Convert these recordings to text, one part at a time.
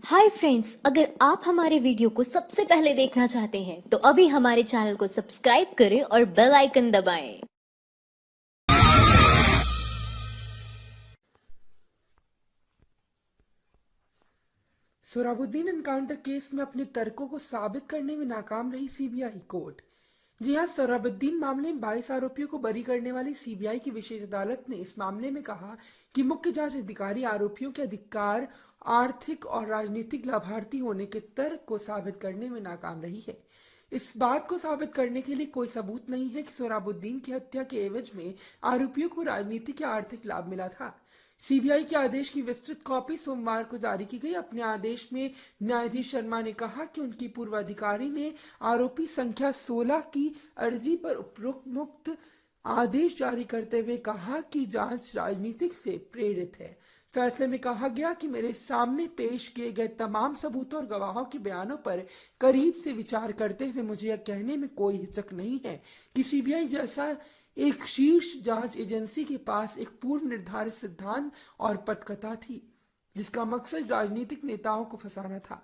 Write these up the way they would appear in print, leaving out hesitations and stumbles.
Hi friends, अगर आप हमारे वीडियो को सबसे पहले देखना चाहते हैं तो अभी हमारे चैनल को सब्सक्राइब करें और बेल आइकन दबाएं। सोहराबुद्दीन एनकाउंटर केस में अपने तर्कों को साबित करने में नाकाम रही सीबीआई कोर्ट। जी हां, सोहराबुद्दीन मामले में 22 आरोपियों को बरी करने वाली सीबीआई की विशेष अदालत ने इस मामले में कहा कि मुख्य जांच अधिकारी आरोपियों के अधिकार, आर्थिक और राजनीतिक लाभार्थी होने के तर्क को साबित करने में नाकाम रही है। इस बात को साबित करने के लिए कोई सबूत नहीं है कि सोहराबुद्दीन की हत्या के एवज में आरोपियों को राजनीतिक या आर्थिक लाभ मिला था। सीबीआई के आदेश की विस्तृत कॉपी सोमवार को जारी की गई। अपने आदेश में न्यायाधीश शर्मा ने कहा कि उनकी पूर्व अधिकारी ने आरोपी संख्या 16 की अर्जी पर उपरोक्त आदेश जारी करते हुए कहा कि जांच राजनीतिक से प्रेरित है। फैसले में कहा गया कि मेरे सामने पेश किए गए तमाम सबूतों और गवाहों के बयानों पर करीब से विचार करते हुए मुझे यह कहने में कोई हिचक नहीं है कि सीबीआई जैसा एक शीर्ष जांच एजेंसी के पास एक पूर्व निर्धारित सिद्धांत और पटकथा थी जिसका मकसद राजनीतिक नेताओं को फंसाना था।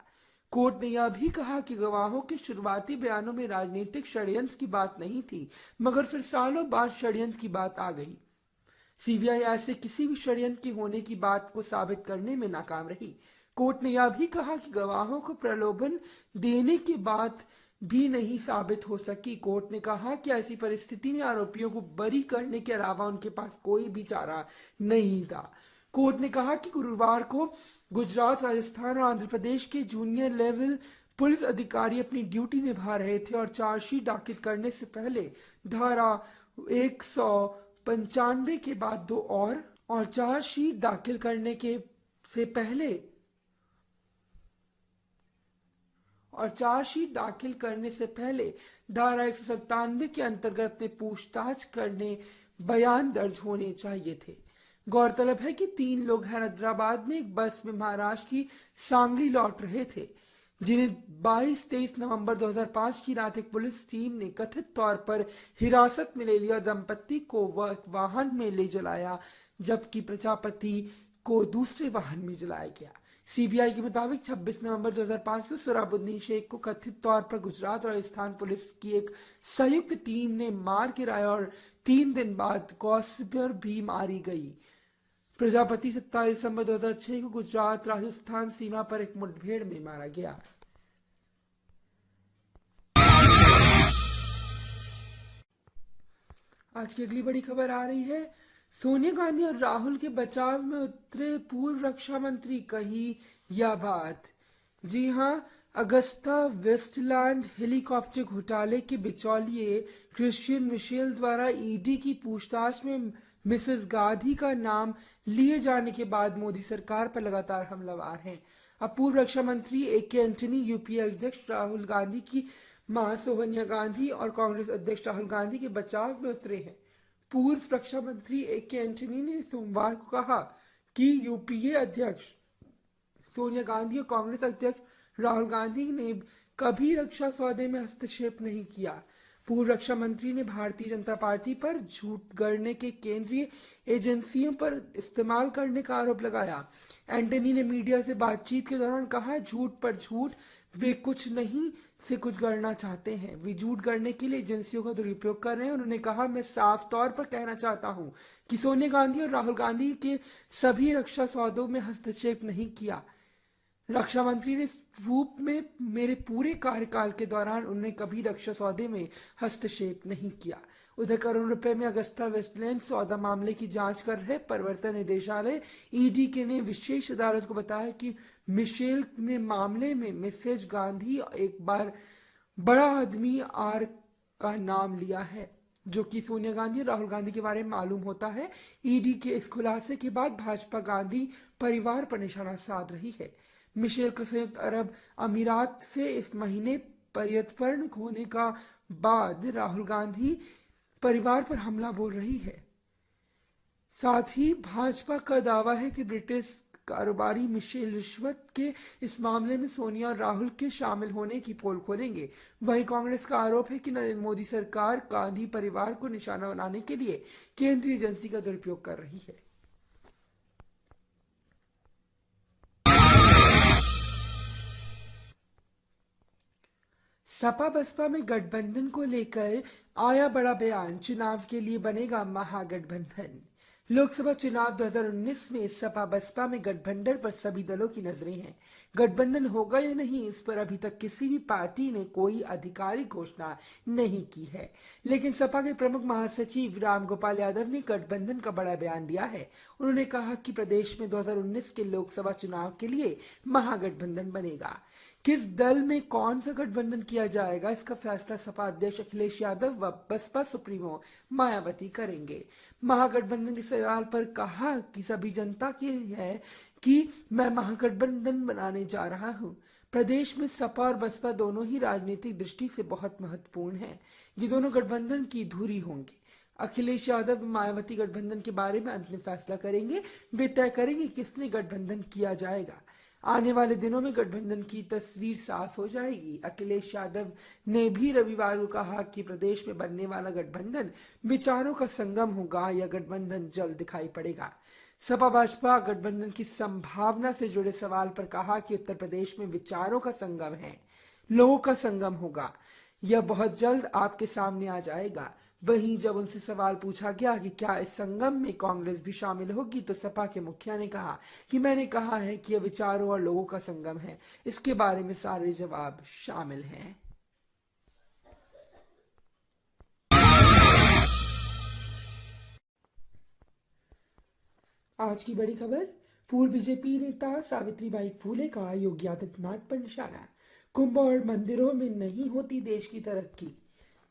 कोर्ट ने यह भी कहा कि गवाहों के शुरुआती बयानों में राजनीतिक षड्यंत्र की बात नहीं थी, मगर फिर सालों बाद षड्यंत्र की बात आ गई। सीबीआई ऐसे किसी भी षड्यंत्र के होने की बात को साबित करने में नाकाम रही। कोर्ट ने यह भी कहा कि गवाहों को प्रलोभन देने की बात भी नहीं साबित हो सकी। कोर्ट ने कहा कि ऐसी परिस्थिति में आरोपियों को बरी करने के अलावा उनके पास कोई भी चारा नहीं था। कोर्ट ने कहा कि गुरुवार को गुजरात, राजस्थान और आंध्र प्रदेश के जूनियर लेवल पुलिस अधिकारी अपनी ड्यूटी निभा रहे थे और चार्जशीट दाखिल करने से पहले धारा 195 के बाद दो और चार्जशीट दाखिल करने के से पहले धारा 197 के अंतर्गत अपने पूछताछ करने बयान दर्ज होने चाहिए थे। गौरतलब है कि 3 लोग हैदराबाद में एक बस में महाराष्ट्र की सांगली लौट रहे थे, जिन्हें 22-23 नवंबर 2005 की रात एक पुलिस टीम ने कथित तौर पर हिरासत में ले लिया। दंपत्ति को वाहन में ले जलाया जबकि प्रजापति को दूसरे वाहन में जलाया गया। सीबीआई के मुताबिक 26 नवंबर 2005 को सोहराबुद्दीन शेख को कथित तौर पर गुजरात और राजस्थान पुलिस की एक संयुक्त टीम ने मार गिराया और 3 दिन बाद गौसिपर भी मारी गई। प्रजापति 27 दिसंबर 2006 को गुजरात राजस्थान सीमा पर एक मुठभेड़ में मारा गया। आज की अगली बड़ी खबर आ रही है, सोनिया गांधी और राहुल के बचाव में उतरे पूर्व रक्षा मंत्री, कही यह बात। जी हां, अगस्ता वेस्टलैंड हेलीकॉप्टर घोटाले के बिचौलिए क्रिश्चियन मिशेल द्वारा ईडी की पूछताछ में मिसेस गांधी का नाम लिए जाने के बाद मोदी सरकार पर लगातार हमलावर हैं। अब पूर्व रक्षा मंत्री ए.के. एंटनी, यूपीए अध्यक्ष राहुल गांधी की मां सोनिया गांधी और कांग्रेस अध्यक्ष राहुल गांधी के बचाव में उतरे हैं। पूर्व रक्षा मंत्री ए.के. एंटनी ने सोमवार को कहा कि यूपीए अध्यक्ष सोनिया गांधी और कांग्रेस अध्यक्ष राहुल गांधी ने कभी रक्षा सौदे में हस्तक्षेप नहीं किया। पूर्व रक्षा मंत्री ने भारतीय जनता पार्टी पर झूठ गढ़ने के केंद्रीय एजेंसियों पर इस्तेमाल करने का आरोप लगाया। एंटनी ने मीडिया से बातचीत के दौरान कहा, झूठ पर झूठ, वे कुछ नहीं से कुछ गढ़ना चाहते हैं, वे झूठ गढ़ने के लिए एजेंसियों का दुरुपयोग कर रहे हैं। उन्होंने कहा, मैं साफ तौर पर कहना चाहता हूं कि सोनिया गांधी और राहुल गांधी के सभी रक्षा सौदों में हस्तक्षेप नहीं किया। रक्षा मंत्री ने रूप में मेरे पूरे कार्यकाल के दौरान उन्होंने कभी रक्षा सौदे में हस्तक्षेप नहीं किया। उधर करोड़ों रुपए में अगस्ता वेस्टलैंड सौदा मामले की जांच कर रहे प्रवर्तन निदेशालय ईडी के ने विशेष अदालत को बताया कि मिशेल ने मामले में मिसेज गांधी एक बार बड़ा आदमी आर का नाम लिया है, जो कि सोनिया गांधी और राहुल गांधी के बारे में मालूम होता है। ईडी के इस खुलासे के बाद भाजपा गांधी परिवार पर निशाना साध रही है। मिशेल को संयुक्त अरब अमीरात से इस महीने पदत्याग होने का बाद राहुल गांधी परिवार पर हमला बोल रही है। साथ ही भाजपा का दावा है कि ब्रिटिश कारोबारी मिशेल रिश्वत के इस मामले में सोनिया और राहुल के शामिल होने की पोल खोलेंगे। वहीं कांग्रेस का आरोप है कि नरेंद्र मोदी सरकार गांधी परिवार को निशाना बनाने के लिए केंद्रीय एजेंसी का दुरुपयोग कर रही है। सपा बसपा में गठबंधन को लेकर आया बड़ा बयान, चुनाव के लिए बनेगा महागठबंधन। लोकसभा चुनाव 2019 में सपा बसपा में गठबंधन पर सभी दलों की नजरें हैं। गठबंधन होगा या नहीं, इस पर अभी तक किसी भी पार्टी ने कोई आधिकारिक घोषणा नहीं की है, लेकिन सपा के प्रमुख महासचिव रामगोपाल यादव ने गठबंधन का बड़ा बयान दिया है। उन्होंने कहा कि प्रदेश में 2019 के लोकसभा चुनाव के लिए महागठबंधन बनेगा। किस दल में कौन सा गठबंधन किया जाएगा, इसका फैसला सपा अध्यक्ष अखिलेश यादव व बसपा सुप्रीमो मायावती करेंगे। महागठबंधन के सवाल पर कहा कि सभी जनता के है कि मैं महागठबंधन बनाने जा रहा हूं। प्रदेश में सपा और बसपा दोनों ही राजनीतिक दृष्टि से बहुत महत्वपूर्ण हैं। ये दोनों गठबंधन की धुरी होंगे। अखिलेश यादव मायावती गठबंधन के बारे में अंतिम फैसला करेंगे। वे तय करेंगे किसने गठबंधन किया जाएगा। आने वाले दिनों में गठबंधन की तस्वीर साफ हो जाएगी। अखिलेश यादव ने भी रविवार को कहा कि प्रदेश में बनने वाला गठबंधन विचारों का संगम होगा। यह गठबंधन जल्द दिखाई पड़ेगा। सपा भाजपा गठबंधन की संभावना से जुड़े सवाल पर कहा कि उत्तर प्रदेश में विचारों का संगम है, लोगों का संगम होगा। यह बहुत जल्द आपके सामने आ जाएगा। वहीं जब उनसे सवाल पूछा गया कि क्या इस संगम में कांग्रेस भी शामिल होगी, तो सपा के मुखिया ने कहा कि मैंने कहा है कि यह विचारों और लोगों का संगम है। इसके बारे में सारे जवाब शामिल हैं। आज की बड़ी खबर, पूर्व बीजेपी नेता सावित्रीबाई फूले का योगी आदित्यनाथ पर निशाना। कुंभ और मंदिरों में नहीं होती देश की तरक्की।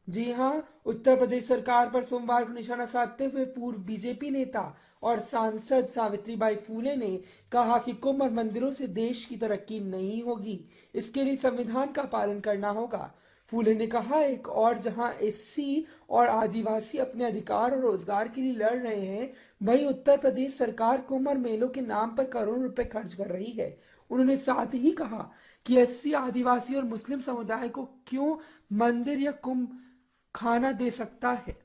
जी हां, उत्तर प्रदेश सरकार पर सोमवार को निशाना साधते हुए पूर्व बीजेपी नेता और सांसद सावित्रीबाई फूले ने कहा कि कुंभ और मंदिरों से देश की तरक्की नहीं होगी, इसके लिए संविधान का पालन करना होगा। फूले ने कहा, एक और जहां एससी और आदिवासी अपने अधिकार और रोजगार के लिए लड़ रहे हैं, वहीं उत्तर प्रदेश सरकार कुंभ और मेलों के नाम पर करोड़ों रुपए खर्च कर रही है। उन्होंने साथ ही कहा कि एससी, आदिवासी और मुस्लिम समुदाय को क्यों मंदिर या कुंभ खाना दे सकता है।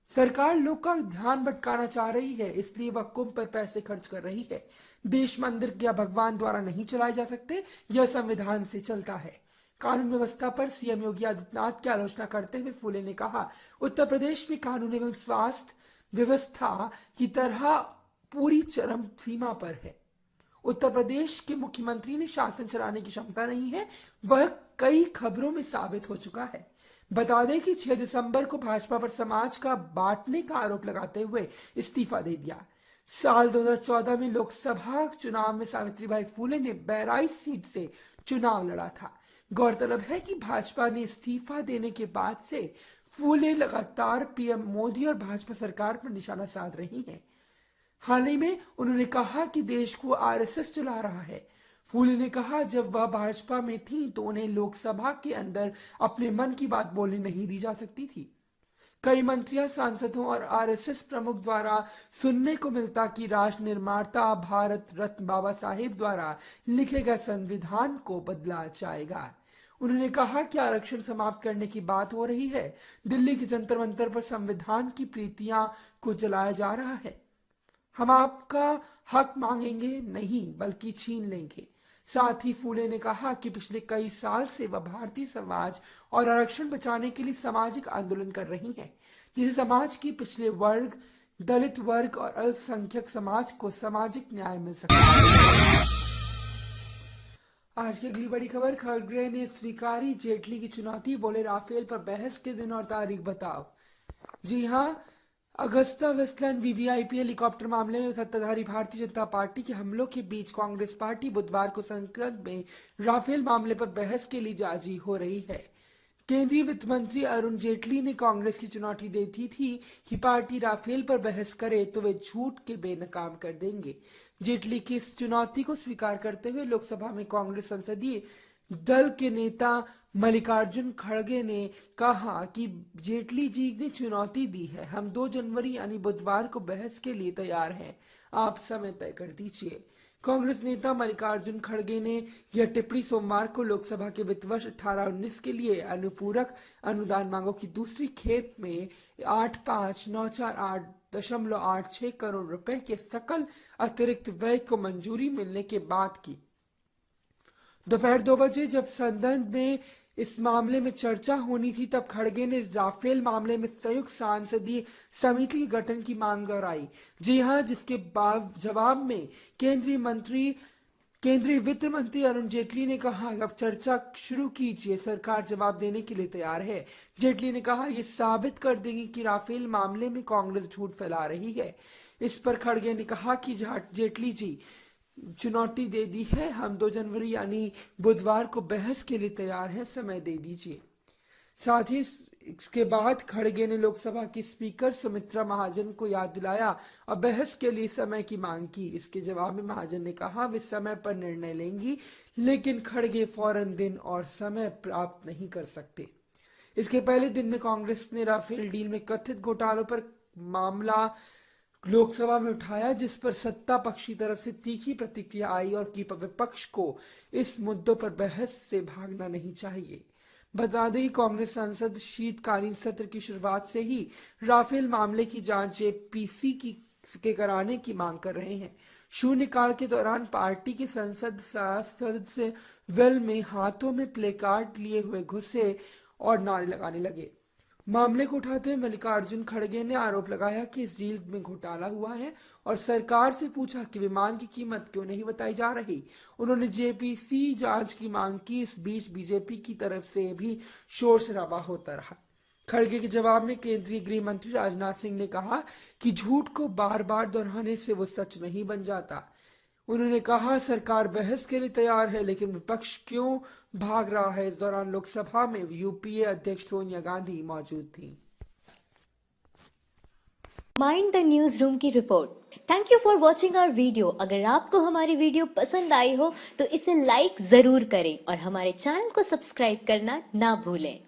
सरकार लोग का ध्यान भटकाना चाह रही है, इसलिए वह कुंभ पर पैसे खर्च कर रही है। देश मंदिर या भगवान द्वारा नहीं चलाए जा सकते, यह संविधान से चलता है। कानून व्यवस्था पर सीएम योगी आदित्यनाथ की आलोचना करते हुए फूले ने कहा, उत्तर प्रदेश में कानून एवं स्वास्थ्य व्यवस्था की तरह पूरी चरम सीमा पर है। उत्तर प्रदेश के मुख्यमंत्री ने शासन चलाने की क्षमता नहीं है, वह कई खबरों में साबित हो चुका है। बता दें कि 6 दिसंबर को भाजपा पर समाज का बांटने का आरोप लगाते हुए इस्तीफा दे दिया। साल 2014 में लोकसभा चुनाव में सावित्रीबाई फूले ने बहराइच सीट से चुनाव लड़ा था। गौरतलब है कि भाजपा ने इस्तीफा देने के बाद से फूले लगातार पीएम मोदी और भाजपा सरकार पर निशाना साध रही हैं। हाल ही में उन्होंने कहा कि देश को आरएसएस चला रहा है। फूले ने कहा, जब वह भाजपा में थी तो उन्हें लोकसभा के अंदर अपने मन की बात बोलने नहीं दी जा सकती थी। कई मंत्रियों, सांसदों और आरएसएस प्रमुख द्वारा सुनने को मिलता कि राष्ट्र निर्माता भारत रत्न बाबा साहेब द्वारा लिखे गए संविधान को बदला जाएगा। उन्होंने कहा कि आरक्षण समाप्त करने की बात हो रही है। दिल्ली के जंतर मंतर पर संविधान की प्रीतियां को जलाया जा रहा है। हम आपका हक मांगेंगे नहीं, बल्कि छीन लेंगे। साथ ही फूले ने कहा कि पिछले कई साल से वह भारतीय समाज और आरक्षण बचाने के लिए सामाजिक आंदोलन कर रही हैं, जिससे समाज के पिछले वर्ग, दलित वर्ग और अल्पसंख्यक समाज को सामाजिक न्याय मिल सकता है। आज की अगली बड़ी खबर, खड़गे ने स्वीकारी जेटली की चुनौती, बोले राफेल पर बहस के दिन और तारीख बताओ। जी हां, अगस्ता वेस्टलैंड वीवीआईपी हेलीकॉप्टर मामले में सत्ताधारी भारतीय जनता पार्टी के हमलों के बीच कांग्रेस पार्टी बुधवार को संसद में राफेल मामले पर बहस के लिए जाजी हो रही है। केंद्रीय वित्त मंत्री अरुण जेटली ने कांग्रेस की चुनौती दी थी कि पार्टी राफेल पर बहस करे तो वे झूठ के बेनकाम कर देंगे। जेटली की इस चुनौती को स्वीकार करते हुए लोकसभा में कांग्रेस संसदीय दल के नेता मल्लिकार्जुन खड़गे ने कहा कि जेटली जी ने चुनौती दी है, हम 2 जनवरी यानी बुधवार को बहस के लिए तैयार हैं, आप समय तय कर दीजिए। कांग्रेस नेता मल्लिकार्जुन खड़गे ने यह टिप्पणी सोमवार को लोकसभा के वित्त वर्ष 18-19 के लिए अनुपूरक अनुदान मांगों की दूसरी खेप में 85,948.86 करोड़ रुपए के सकल अतिरिक्त व्यय को मंजूरी मिलने के बाद की। दोपहर 2 बजे जब सदन में इस मामले में चर्चा होनी थी तब खड़गे ने राफेल मामले में संयुक्त संसदीय समिति के गठन की मांग दोहराई। जी हां, जिसके जवाब में केंद्रीय वित्त मंत्री अरुण जेटली ने कहा अब चर्चा शुरू कीजिए, सरकार जवाब देने के लिए तैयार है। जेटली ने कहा ये साबित कर देंगे कि राफेल मामले में कांग्रेस झूठ फैला रही है। इस पर खड़गे ने कहा कि जेटली जी चुनौती दे दी है, हम 2 जनवरी यानी बुधवार को बहस के लिए तैयार हैं, समय दे दीजिए। साथ ही इसके बाद खड़गे ने लोकसभा की स्पीकर सुमित्रा महाजन को याद दिलाया और बहस के लिए समय की मांग की। इसके जवाब में महाजन ने कहा वे समय पर निर्णय लेंगी, लेकिन खड़गे फौरन दिन और समय प्राप्त नहीं कर सकते। इसके पहले दिन में कांग्रेस ने राफेल डील में कथित घोटालों पर मामला लोकसभा में उठाया, जिस पर सत्ता पक्ष की तरफ से तीखी प्रतिक्रिया आई और कि विपक्ष को इस मुद्दों पर बहस से भागना नहीं चाहिए। बता दें कि कांग्रेस सांसद शीतकालीन सत्र की शुरुआत से ही राफेल मामले की जांच जेपीसी के कराने की मांग कर रहे हैं। शून्यकाल के दौरान पार्टी के संसद सदस्य वेल में हाथों में प्लेकार्ड लिए हुए घुसे और नारे लगाने लगे। मामले को उठाते हुए मल्लिकार्जुन खड़गे ने आरोप लगाया कि इस डील में घोटाला हुआ है और सरकार से पूछा कि विमान की कीमत क्यों नहीं बताई जा रही। उन्होंने जेपीसी जांच की मांग की। इस बीच बीजेपी की तरफ से भी शोर शराबा होता रहा। खड़गे के जवाब में केंद्रीय गृह मंत्री राजनाथ सिंह ने कहा कि झूठ को बार बार दोहराने से वो सच नहीं बन जाता। उन्होंने कहा सरकार बहस के लिए तैयार है, लेकिन विपक्ष क्यों भाग रहा है। इस दौरान लोकसभा में यूपीए अध्यक्ष सोनिया गांधी मौजूद थीं। माइंड द न्यूज रूम की रिपोर्ट। Thank you for watching our video. अगर आपको हमारी वीडियो पसंद आई हो तो इसे लाइक जरूर करें और हमारे चैनल को सब्सक्राइब करना ना भूलें।